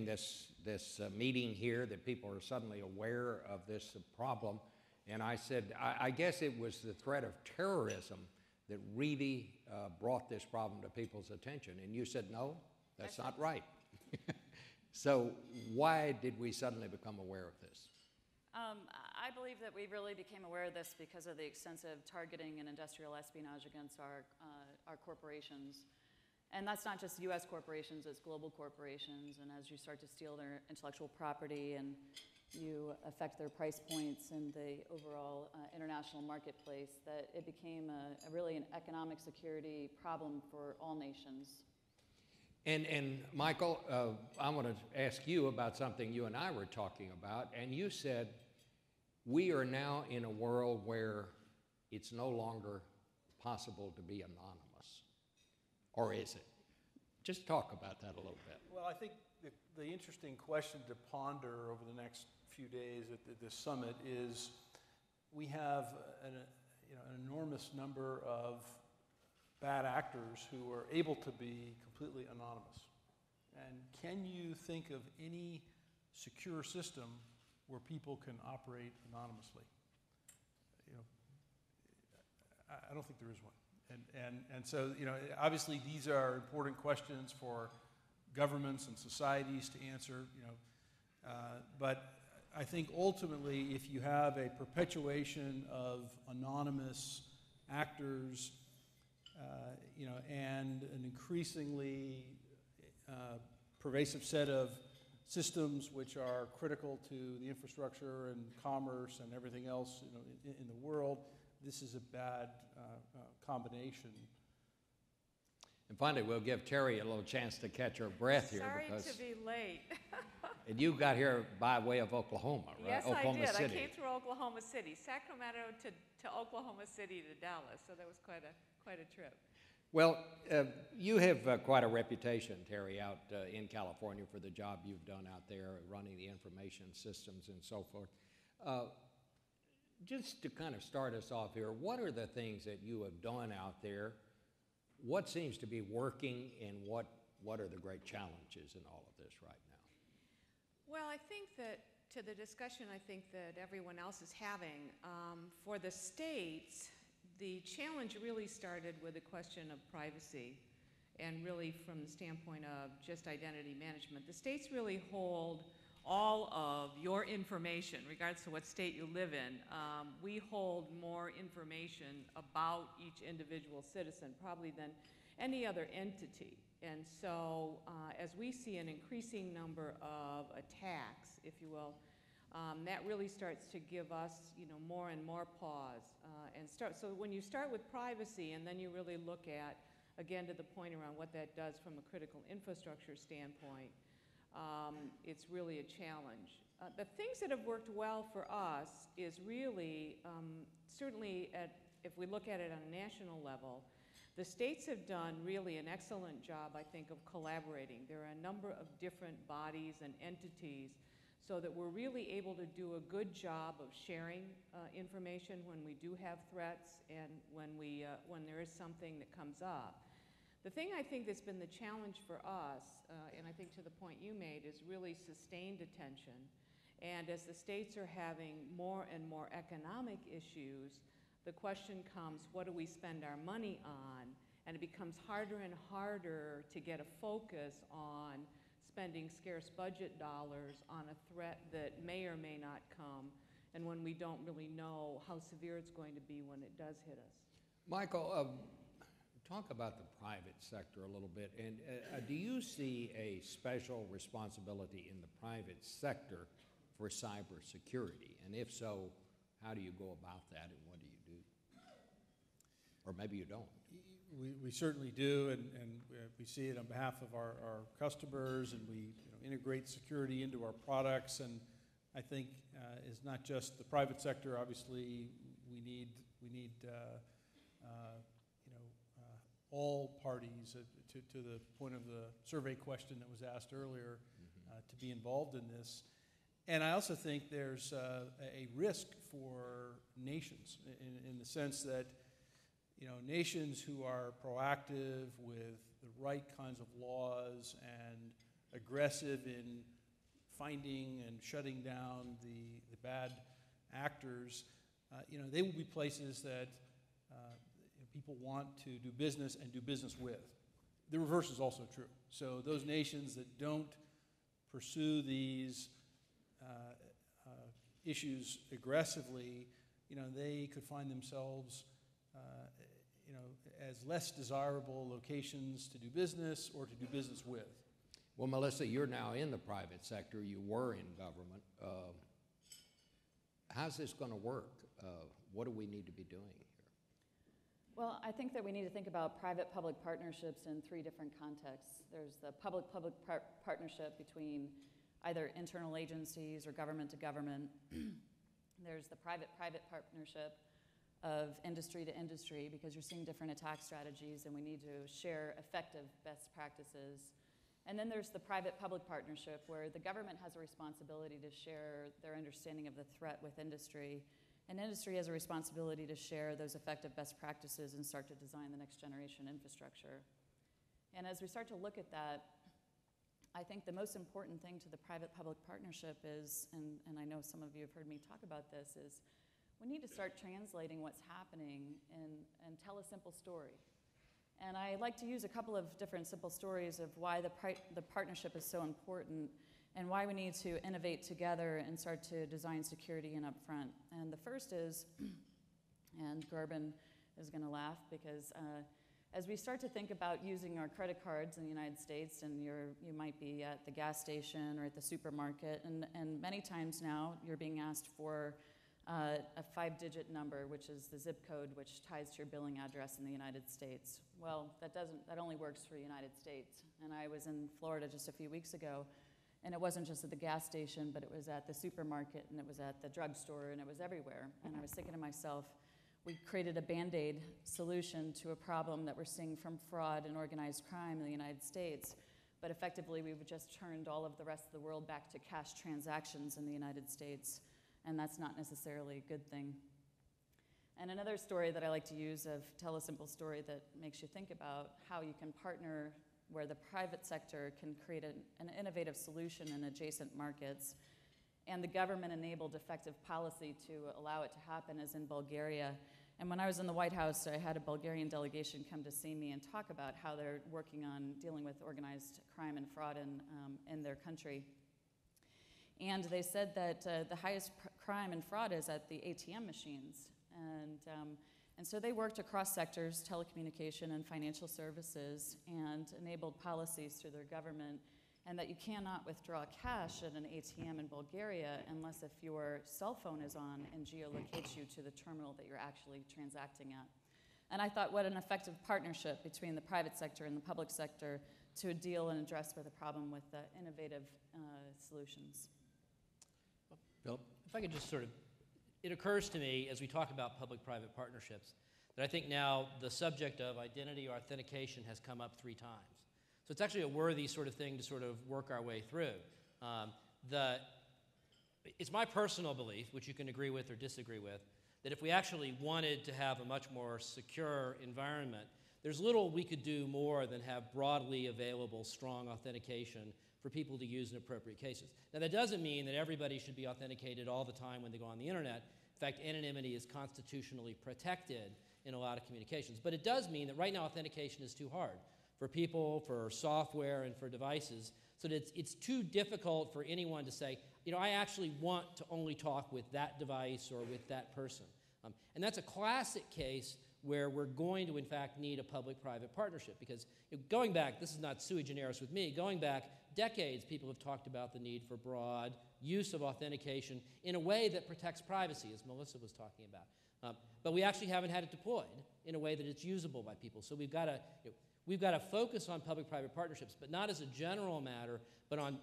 this meeting here that people are suddenly aware of this problem. And I said, I guess it was the threat of terrorism that really brought this problem to people's attention. And you said, no, that's not right. So why did we suddenly become aware of this? I believe that we really became aware of this because of the extensive targeting and industrial espionage against our corporations. And that's not just U.S. corporations, it's global corporations. And as you start to steal their intellectual property and you affect their price points in the overall international marketplace, that it became really an economic security problem for all nations. And Michael, I want to ask you about something you and I were talking about. And you said, we are now in a world where it's no longer possible to be anonymous. Or is it? Just talk about that a little bit. Well, I think the interesting question to ponder over the next few days at this summit is we have an enormous number of bad actors who are able to be completely anonymous. And can you think of any secure system where people can operate anonymously? I don't think there is one. And so, obviously these are important questions for governments and societies to answer, but I think ultimately if you have a perpetuation of anonymous actors, and an increasingly pervasive set of systems which are critical to the infrastructure and commerce and everything else in the world, this is a bad combination. And finally, we'll give Terry a little chance to catch her breath here. Sorry because to be late. And you got here by way of Oklahoma, right? Yes, Oklahoma I did. City. I came through Oklahoma City, Sacramento to Oklahoma City to Dallas, so that was quite a trip. Well, you have quite a reputation, Terry, out in California for the job you've done out there, running the information systems and so forth. Just to kind of start us off here, what are the things that you have done out there? What seems to be working, and what are the great challenges in all of this right now? Well, I think that to the discussion I think that everyone else is having, for the states, the challenge really started with the question of privacy, and really from the standpoint of just identity management. The states really hold all of your information, regardless of what state you live in. We hold more information about each individual citizen probably than any other entity. And so as we see an increasing number of attacks, if you will, that really starts to give us, more and more pause. So when you start with privacy and then you really look at, again, to the point around what that does from a critical infrastructure standpoint, it's really a challenge. The things that have worked well for us is really, certainly if we look at it on a national level, the states have done really an excellent job, I think, of collaborating. There are a number of different bodies and entities so that we're really able to do a good job of sharing information when we do have threats and when there is something that comes up. The thing I think that's been the challenge for us, and I think to the point you made, is really sustained attention. And as the states are having more and more economic issues, the question comes, what do we spend our money on? And it becomes harder and harder to get a focus on spending scarce budget dollars on a threat that may or may not come, and when we don't really know how severe it's going to be when it does hit us. Michael, talk about the private sector a little bit, and do you see a special responsibility in the private sector for cybersecurity? And if so, how do you go about that, and what do you do? Or maybe you don't. We certainly do, and we see it on behalf of our customers, and we integrate security into our products. And I think it's not just the private sector. Obviously, we need all parties, to the point of the survey question that was asked earlier, to be involved in this. And I also think there's a risk for nations in the sense that nations who are proactive with the right kinds of laws and aggressive in finding and shutting down the bad actors, they will be places that people want to do business and do business with. The reverse is also true. So those nations that don't pursue these issues aggressively, they could find themselves as less desirable locations to do business or to do business with. Well, Melissa, you're now in the private sector. You were in government. How's this going to work? What do we need to be doing here? Well, I think that we need to think about private-public partnerships in three different contexts. There's the public-public partnership between either internal agencies or government to government. There's the private-private partnership of industry to industry, because you're seeing different attack strategies and we need to share effective best practices. And then there's the private-public partnership, where the government has a responsibility to share their understanding of the threat with industry, and industry has a responsibility to share those effective best practices and start to design the next generation infrastructure. And as we start to look at that, I think the most important thing to the private-public partnership is, and I know some of you have heard me talk about this, is we need to start translating what's happening and tell a simple story. And I like to use a couple of different simple stories of why the partnership is so important and why we need to innovate together and start to design security and upfront. And the first is, and Gerben is going to laugh, because as we start to think about using our credit cards in the United States, and you might be at the gas station or at the supermarket, and many times now you're being asked for a 5-digit number, which is the zip code, which ties to your billing address in the United States. Well, that only works for the United States. And I was in Florida just a few weeks ago, and it wasn't just at the gas station, but it was at the supermarket, and it was at the drugstore, and it was everywhere. And I was thinking to myself, we created a Band-Aid solution to a problem that we're seeing from fraud and organized crime in the United States, but effectively we've just turned all of the rest of the world back to cash transactions in the United States. And that's not necessarily a good thing. And another story that I like to use tell a simple story that makes you think about how you can partner where the private sector can create an innovative solution in adjacent markets, and the government-enabled effective policy to allow it to happen, is in Bulgaria. And when I was in the White House, I had a Bulgarian delegation come to see me and talk about how they're working on dealing with organized crime and fraud in their country. And they said that the highest crime and fraud is at the ATM machines. And so they worked across sectors, telecommunication and financial services, and enabled policies through their government, and that you cannot withdraw cash at an ATM in Bulgaria unless if your cell phone is on and geolocates you to the terminal that you're actually transacting at. And I thought, what an effective partnership between the private sector and the public sector to deal and address with the problem with innovative solutions. Bill? If I could just it occurs to me as we talk about public-private partnerships that I think now the subject of identity or authentication has come up 3 times. So it's actually a worthy sort of thing to work our way through. It's my personal belief, which you can agree with or disagree with, that if we actually wanted to have a much more secure environment, there's little we could do more than have broadly available strong authentication for people to use in appropriate cases. Now, that doesn't mean that everybody should be authenticated all the time when they go on the internet. In fact, anonymity is constitutionally protected in a lot of communications. But it does mean that right now authentication is too hard for people, for software, and for devices, so that it's too difficult for anyone to say, I actually want to only talk with that device or with that person. And that's a classic case where we're going to, in fact, need a public-private partnership. Because going back, this is not sui generis with me, going back decades, people have talked about the need for broad use of authentication in a way that protects privacy, as Melissa was talking about. But we actually haven't had it deployed in a way that it's usable by people. So we've got to focus on public-private partnerships, but not as a general matter, but on